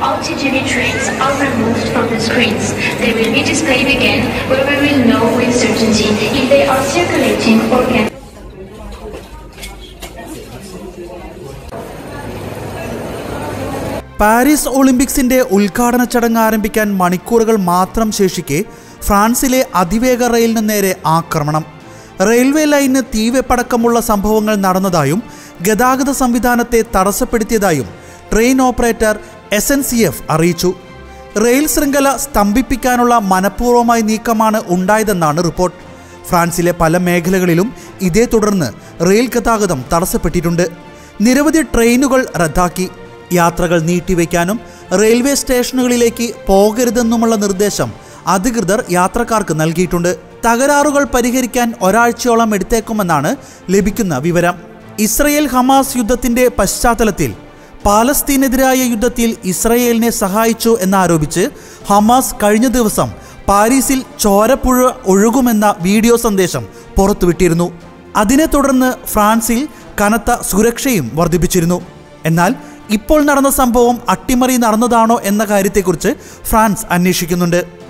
All TGV trains are removed from the screens. They will be displayed again where we will know with certainty if they are circulating or can. Paris ഒളിമ്പിക്സിന്റെ ഉദ്ഘാടന ചടങ്ങ് ആരംഭിക്കാൻ മണിക്കൂറുകൾ മാത്രം ശേഷിക്കെ ഫ്രാൻസിലെ അതിവേഗ റെയിലിന് നേരെ ആക്രമണം. റെയിൽവേ ലൈനിന് തീവെപ്പടക്കമുള്ള സംഭവങ്ങൾ നടന്നതായും ഗതാഗത സംവിധാനത്തെ തടസ്സപ്പെടുത്തിയതായും ട്രെയിൻ ഓപ്പറേറ്റർ SNCF അറിയിച്ചു. റെയിൽ ശൃംഖല സ്തംഭിപ്പിക്കാനുള്ള മനഃപൂർവ്വമായ നീക്കമാണ് ഉണ്ടായതെന്നാണ് റിപ്പോർട്ട്. ഫ്രാൻസിലെ പല മേഖലകളിലും ഇതേ തുടർന്ന് റെയിൽ ഗതാഗതം തടസ്സപ്പെട്ടിട്ടുണ്ട്. നിരവധി ട്രെയിനുകൾ റദ്ദാക്കി. യാത്രകൾ നീട്ടിവെക്കാനും റെയിൽവേ സ്റ്റേഷനുകളിലേക്ക് പോകരുതെന്നുമുള്ള നിർദ്ദേശം അധികൃതർ യാത്രക്കാർക്ക് നൽകിയിട്ടുണ്ട്. തകരാറുകൾ പരിഹരിക്കാൻ ഒരാഴ്ചയോളം എടുത്തേക്കുമെന്നാണ് ലഭിക്കുന്ന വിവരം. ഇസ്രയേൽ ഹമാസ് യുദ്ധത്തിന്റെ പശ്ചാത്തലത്തിൽ പാലസ്തീനെതിരായ യുദ്ധത്തിൽ ഇസ്രയേലിനെ സഹായിച്ചു എന്നാരോപിച്ച് ഹമാസ് കഴിഞ്ഞ ദിവസം പാരീസിൽ ചോരപ്പുഴ ഒഴുകുമെന്ന വീഡിയോ സന്ദേശം പുറത്തുവിട്ടിരുന്നു. അതിനെ തുടർന്ന് ഫ്രാൻസിൽ കനത്ത സുരക്ഷയും വർദ്ധിപ്പിച്ചിരുന്നു. എന്നാൽ ഇപ്പോൾ നടന്ന സംഭവം അട്ടിമറി നടന്നതാണോ എന്ന കാര്യത്തെക്കുറിച്ച് ഫ്രാൻസ് അന്വേഷിക്കുന്നുണ്ട്.